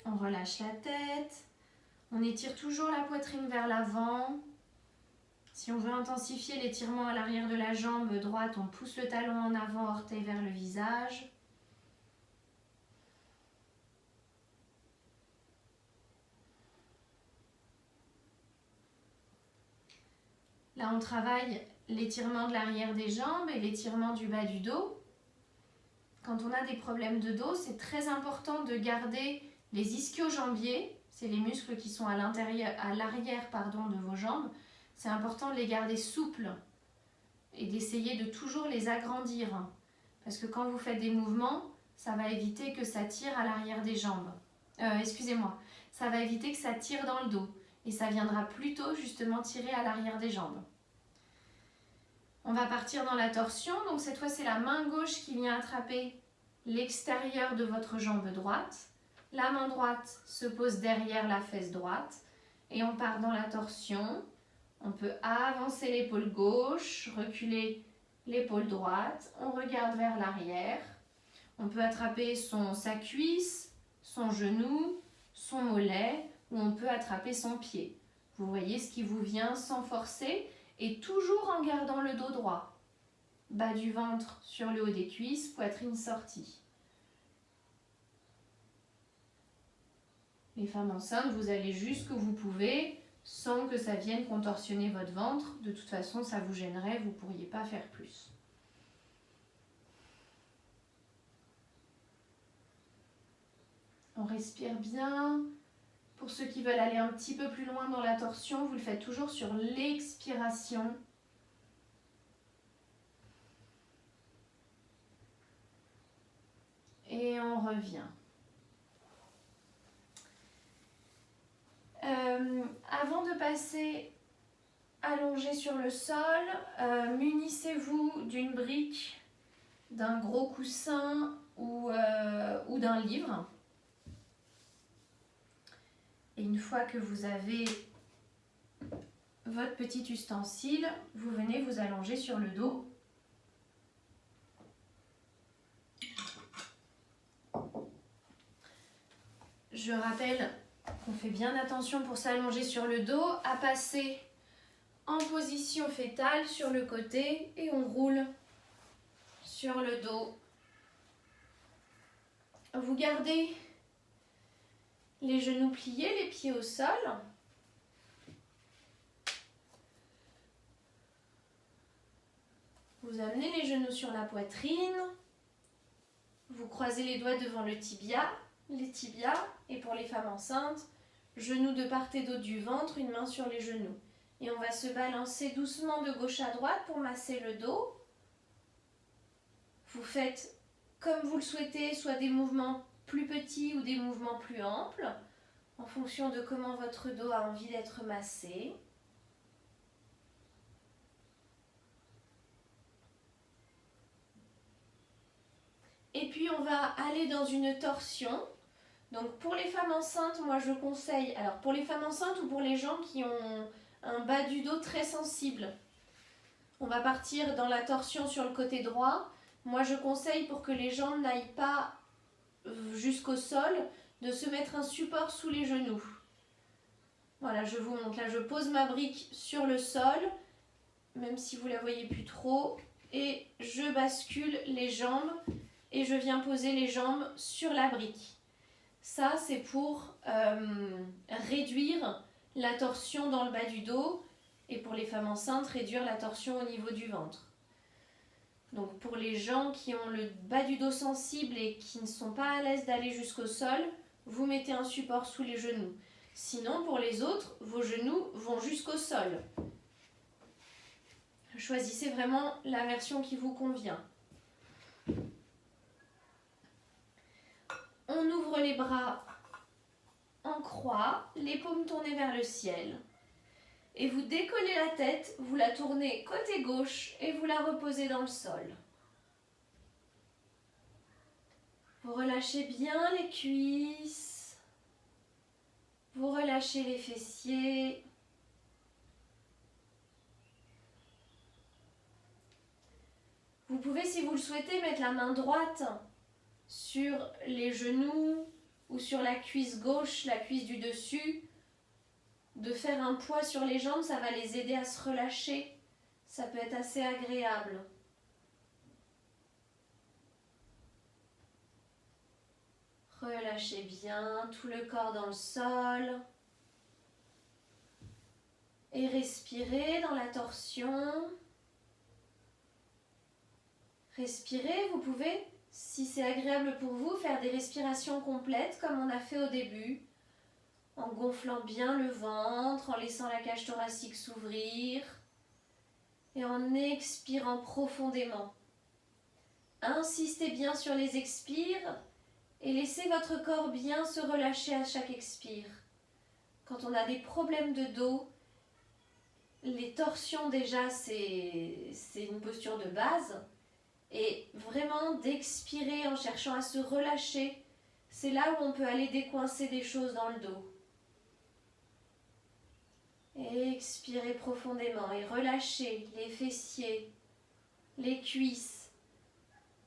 On relâche la tête. On étire toujours la poitrine vers l'avant. Si on veut intensifier l'étirement à l'arrière de la jambe droite, on pousse le talon en avant, orteil vers le visage. Là, on travaille l'étirement de l'arrière des jambes et l'étirement du bas du dos. Quand on a des problèmes de dos, c'est très important de garder les ischio-jambiers, c'est les muscles qui sont à l'arrière de vos jambes. C'est important de les garder souples et d'essayer de toujours les agrandir. Parce que quand vous faites des mouvements, ça va éviter que ça tire à l'arrière des jambes. Ça va éviter que ça tire dans le dos. Et ça viendra plutôt justement tirer à l'arrière des jambes. On va partir dans la torsion. Donc cette fois, c'est la main gauche qui vient attraper l'extérieur de votre jambe droite. La main droite se pose derrière la fesse droite. Et on part dans la torsion. On peut avancer l'épaule gauche, reculer l'épaule droite. On regarde vers l'arrière. On peut attraper sa cuisse, son genou, son mollet, ou on peut attraper son pied. Vous voyez ce qui vous vient sans forcer et toujours en gardant le dos droit. Bas du ventre sur le haut des cuisses, poitrine sortie. Les femmes enceintes, vous allez jusqu'où vous pouvez sans que ça vienne contorsionner votre ventre. De toute façon, ça vous gênerait, vous ne pourriez pas faire plus. On respire bien. Pour ceux qui veulent aller un petit peu plus loin dans la torsion, vous le faites toujours sur l'expiration. Et on revient. Avant de passer allongé sur le sol, munissez-vous d'une brique, d'un gros coussin ou d'un livre. Et une fois que vous avez votre petit ustensile, vous venez vous allonger sur le dos. Je rappelle qu'on fait bien attention pour s'allonger sur le dos, à passer en position fétale sur le côté et on roule sur le dos. Vous gardez les genoux pliés, les pieds au sol. Vous amenez les genoux sur la poitrine. Vous croisez les doigts devant les tibias. Et pour les femmes enceintes, genoux de part et d'autre du ventre, une main sur les genoux. Et on va se balancer doucement de gauche à droite pour masser le dos. Vous faites comme vous le souhaitez, soit des mouvements plus petits ou des mouvements plus amples, en fonction de comment votre dos a envie d'être massé. Et puis on va aller dans une torsion. Donc pour les femmes enceintes, moi je conseille, alors pour les femmes enceintes ou pour les gens qui ont un bas du dos très sensible, on va partir dans la torsion sur le côté droit. Moi je conseille, pour que les jambes n'aillent pas jusqu'au sol, de se mettre un support sous les genoux. Voilà, je vous montre. Là je pose ma brique sur le sol, même si vous ne la voyez plus trop, et je bascule les jambes et je viens poser les jambes sur la brique. Ça, c'est pour réduire la torsion dans le bas du dos, et pour les femmes enceintes, réduire la torsion au niveau du ventre. Donc pour les gens qui ont le bas du dos sensible et qui ne sont pas à l'aise d'aller jusqu'au sol, vous mettez un support sous les genoux. Sinon, pour les autres, vos genoux vont jusqu'au sol. Choisissez vraiment la version qui vous convient. On ouvre les bras en croix, les paumes tournées vers le ciel. Et vous décollez la tête, vous la tournez côté gauche et vous la reposez dans le sol. Vous relâchez bien les cuisses. Vous relâchez les fessiers. Vous pouvez, si vous le souhaitez, mettre la main droite sur les genoux ou sur la cuisse gauche, la cuisse du dessus. De faire un poids sur les jambes, ça va les aider à se relâcher. Ça peut être assez agréable. Relâchez bien tout le corps dans le sol. Et respirez dans la torsion. Respirez, vous pouvez, si c'est agréable pour vous, faire des respirations complètes comme on a fait au début. En gonflant bien le ventre, en laissant la cage thoracique s'ouvrir et en expirant profondément. Insistez bien sur les expires et laissez votre corps bien se relâcher à chaque expire. Quand on a des problèmes de dos, les torsions déjà c'est une posture de base, et vraiment d'expirer en cherchant à se relâcher, c'est là où on peut aller décoincer des choses dans le dos. Expirez profondément et relâchez les fessiers, les cuisses.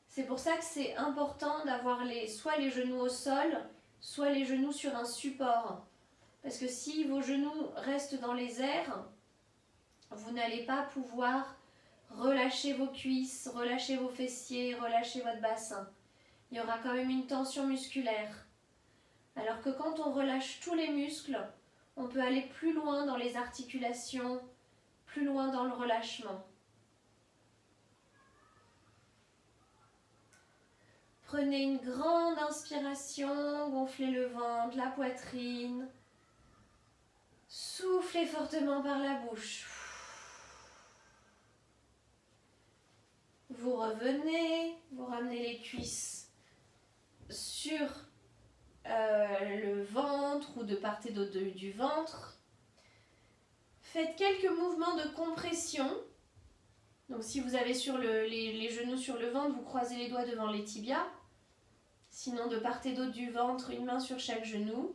C'est pour ça que c'est important d'avoir soit les genoux au sol, soit les genoux sur un support. Parce que si vos genoux restent dans les airs, vous n'allez pas pouvoir relâcher vos cuisses, relâcher vos fessiers, relâcher votre bassin. Il y aura quand même une tension musculaire. Alors que quand on relâche tous les muscles, on peut aller plus loin dans les articulations, plus loin dans le relâchement. Prenez une grande inspiration, gonflez le ventre, la poitrine. Soufflez fortement par la bouche. Vous revenez, vous ramenez les cuisses sur le ventre ou de part et d'autre du ventre. Faites quelques mouvements de compression. Donc si vous avez sur les genoux sur le ventre, vous croisez les doigts devant les tibias. Sinon, de part et d'autre du ventre, une main sur chaque genou.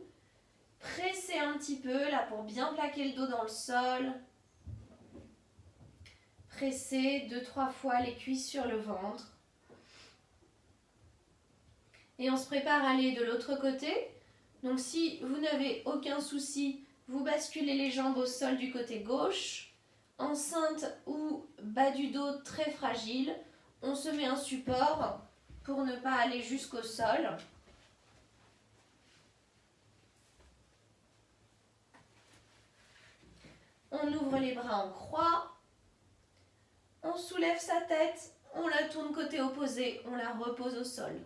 Pressez un petit peu là pour bien plaquer le dos dans le sol. Pressez 2-3 fois les cuisses sur le ventre. Et on se prépare à aller de l'autre côté. Donc si vous n'avez aucun souci, vous basculez les jambes au sol du côté gauche. Enceinte ou bas du dos très fragile, on se met un support pour ne pas aller jusqu'au sol. On ouvre les bras en croix. On soulève sa tête, on la tourne côté opposé, on la repose au sol.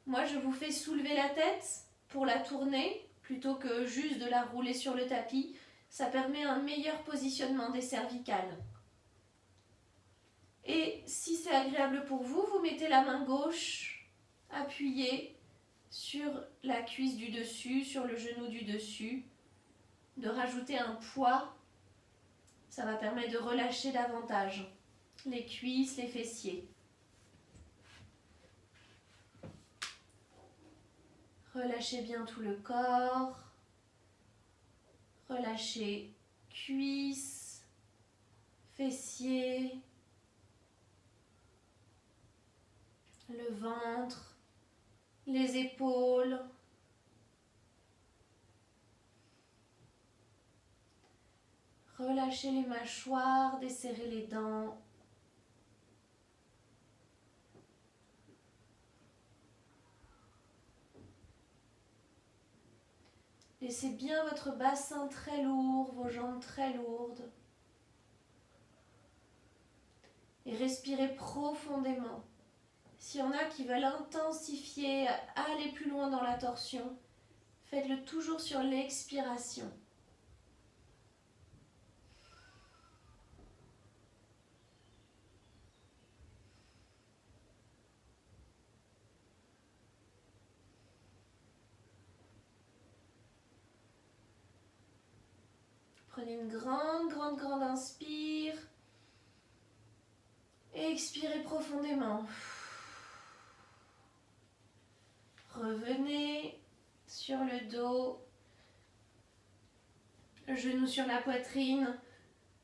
Moi, je vous fais soulever la tête pour la tourner, plutôt que juste de la rouler sur le tapis. Ça permet un meilleur positionnement des cervicales. Et si c'est agréable pour vous, vous mettez la main gauche appuyée sur la cuisse du dessus, sur le genou du dessus, de rajouter un poids. Ça va permettre de relâcher davantage les cuisses, les fessiers. Relâchez bien tout le corps. Relâchez cuisses, fessiers, le ventre, les épaules. Relâchez les mâchoires, desserrez les dents. Laissez bien votre bassin très lourd, vos jambes très lourdes. Et respirez profondément. S'il y en a qui veulent intensifier, aller plus loin dans la torsion, faites-le toujours sur l'expiration. Prenez une grande inspire. Et expirez profondément. Revenez sur le dos. Genou sur la poitrine.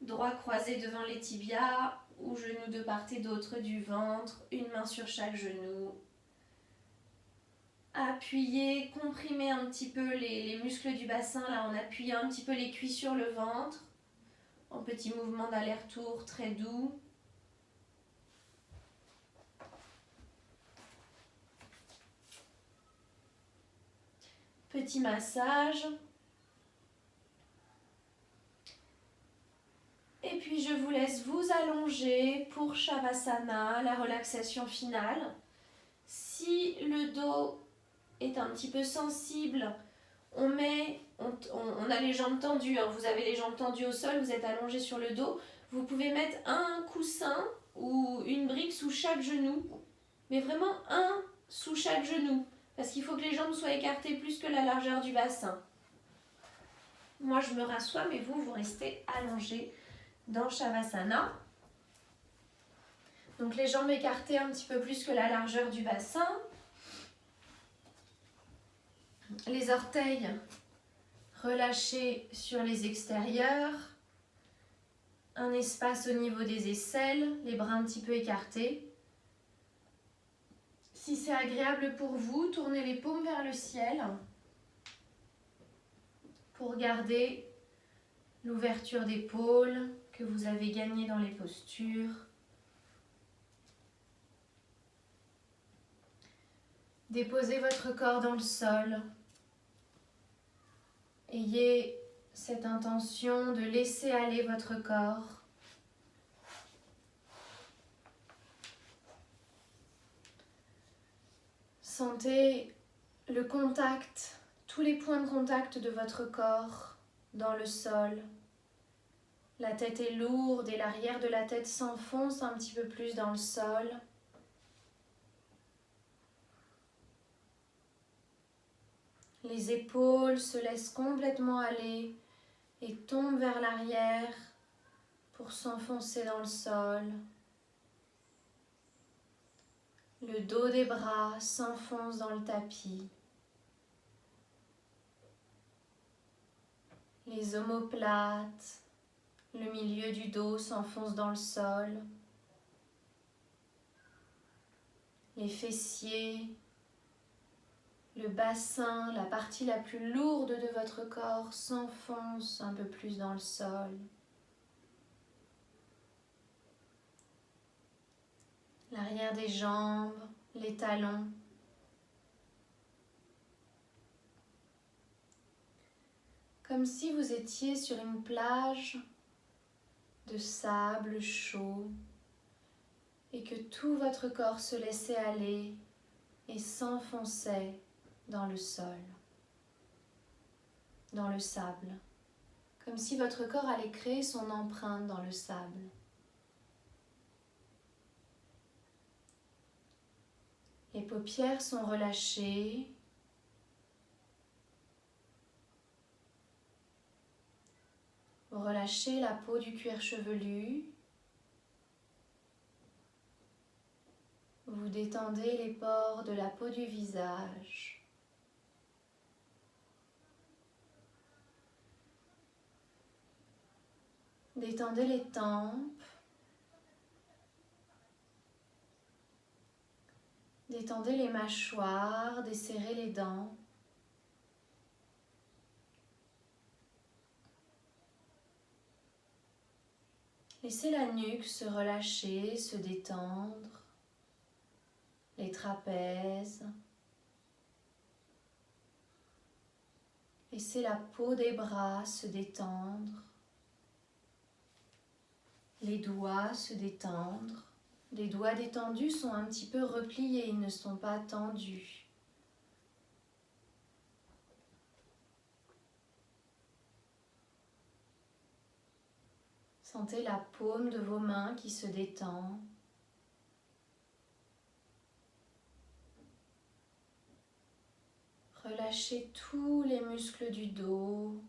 Droit croisé devant les tibias. Ou genoux de part et d'autre du ventre. Une main sur chaque genou. Appuyez, comprimez un petit peu les muscles du bassin. Là, on appuie un petit peu les cuisses sur le ventre. En petit mouvement d'aller-retour très doux. Petit massage. Et puis je vous laisse vous allonger pour Shavasana, la relaxation finale. Si le dos est un petit peu sensible, on a les jambes tendues, hein. Vous avez les jambes tendues au sol, vous êtes allongé sur le dos. Vous pouvez mettre un coussin ou une brique sous chaque genou, mais vraiment un sous chaque genou, parce qu'il faut que les jambes soient écartées plus que la largeur du bassin. Moi je me rassois, mais vous restez allongé dans Shavasana. Donc les jambes écartées un petit peu plus que la largeur du bassin. Les orteils relâchés sur les extérieurs. Un espace au niveau des aisselles, les bras un petit peu écartés. Si c'est agréable pour vous, tournez les paumes vers le ciel pour garder l'ouverture d'épaule que vous avez gagnée dans les postures. Déposez votre corps dans le sol. Ayez cette intention de laisser aller votre corps. Sentez le contact, tous les points de contact de votre corps dans le sol. La tête est lourde et l'arrière de la tête s'enfonce un petit peu plus dans le sol. Les épaules se laissent complètement aller et tombent vers l'arrière pour s'enfoncer dans le sol. Le dos des bras s'enfonce dans le tapis. Les omoplates, le milieu du dos s'enfonce dans le sol. Les fessiers, le bassin, la partie la plus lourde de votre corps s'enfonce un peu plus dans le sol. L'arrière des jambes, les talons. Comme si vous étiez sur une plage de sable chaud et que tout votre corps se laissait aller et s'enfonçait dans le sol, dans le sable, comme si votre corps allait créer son empreinte dans le sable. Les paupières sont relâchées. Vous relâchez la peau du cuir chevelu. Vous détendez les pores de la peau du visage. Détendez les tempes. Détendez les mâchoires, desserrez les dents. Laissez la nuque se relâcher, se détendre. Les trapèzes. Laissez la peau des bras se détendre. Les doigts se détendre. Les doigts détendus sont un petit peu repliés, ils ne sont pas tendus. Sentez la paume de vos mains qui se détend. Relâchez tous les muscles du dos.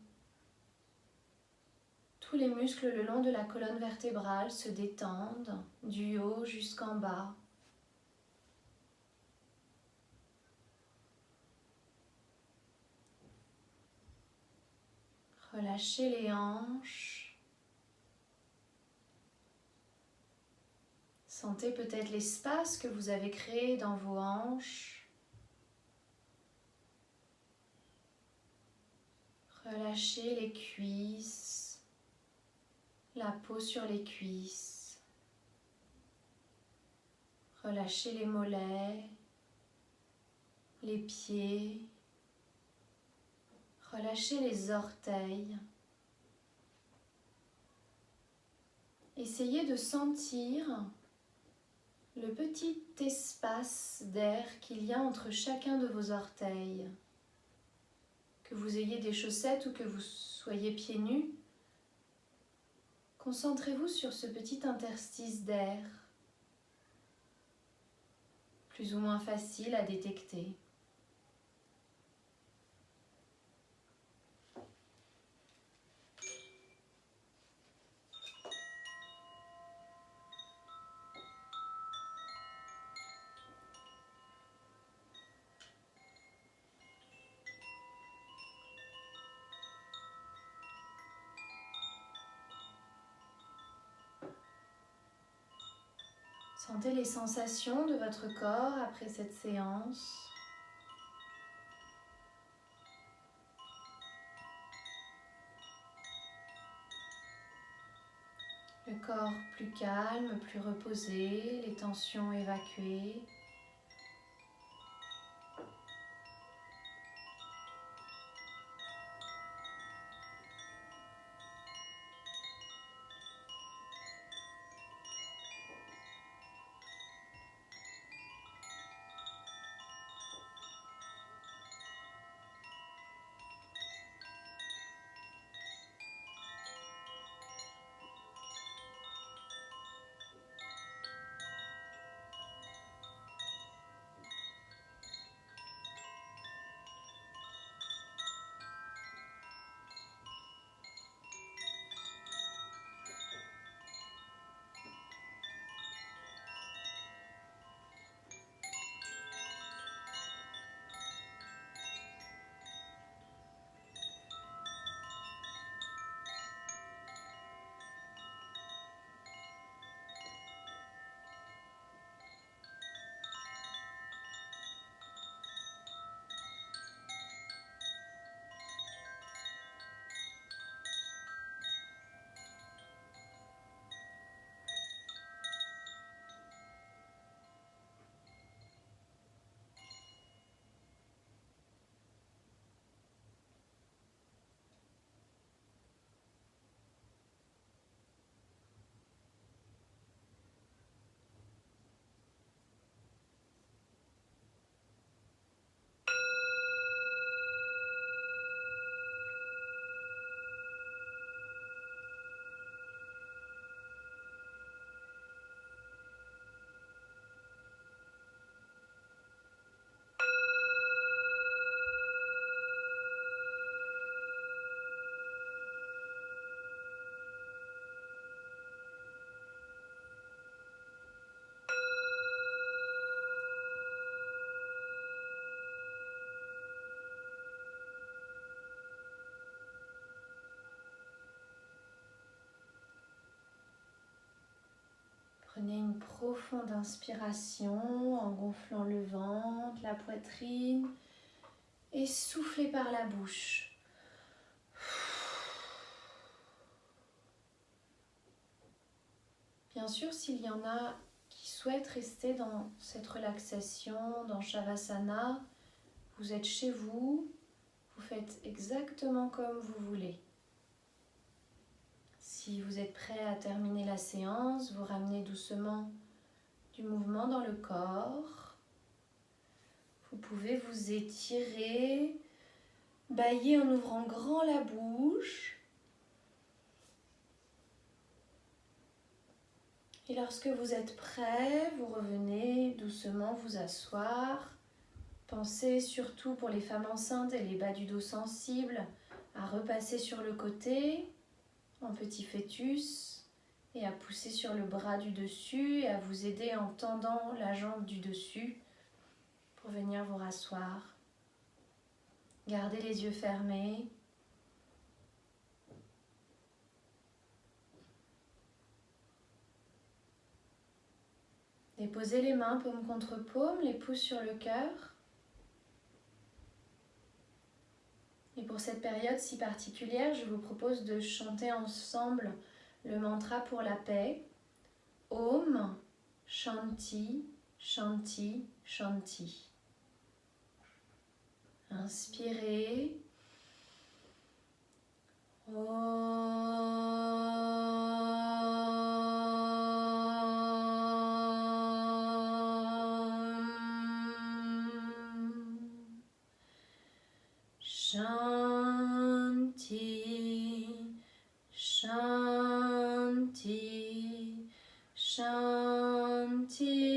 Tous les muscles le long de la colonne vertébrale se détendent, du haut jusqu'en bas. Relâchez les hanches. Sentez peut-être l'espace que vous avez créé dans vos hanches. Relâchez les cuisses, la peau sur les cuisses. Relâchez les mollets, les pieds. Relâchez les orteils. Essayez de sentir le petit espace d'air qu'il y a entre chacun de vos orteils. Que vous ayez des chaussettes ou que vous soyez pieds nus, concentrez-vous sur ce petit interstice d'air, plus ou moins facile à détecter. Sentez les sensations de votre corps après cette séance. Le corps plus calme, plus reposé, les tensions évacuées. Prenez une profonde inspiration en gonflant le ventre, la poitrine et soufflez par la bouche. Bien sûr, s'il y en a qui souhaitent rester dans cette relaxation, dans Shavasana, vous êtes chez vous, vous faites exactement comme vous voulez. Si vous êtes prêt à terminer la séance, vous ramenez doucement du mouvement dans le corps. Vous pouvez vous étirer, bâiller en ouvrant grand la bouche. Et lorsque vous êtes prêt, vous revenez doucement vous asseoir. Pensez surtout pour les femmes enceintes et les bas du dos sensibles à repasser sur le côté en petit fœtus et à pousser sur le bras du dessus et à vous aider en tendant la jambe du dessus pour venir vous rasseoir. Gardez les yeux fermés. Déposez les mains paume contre paume, les pouces sur le cœur. Et pour cette période si particulière, je vous propose de chanter ensemble le mantra pour la paix. Om Shanti Shanti Shanti. Inspirez. Shanti, Shanti, Shanti.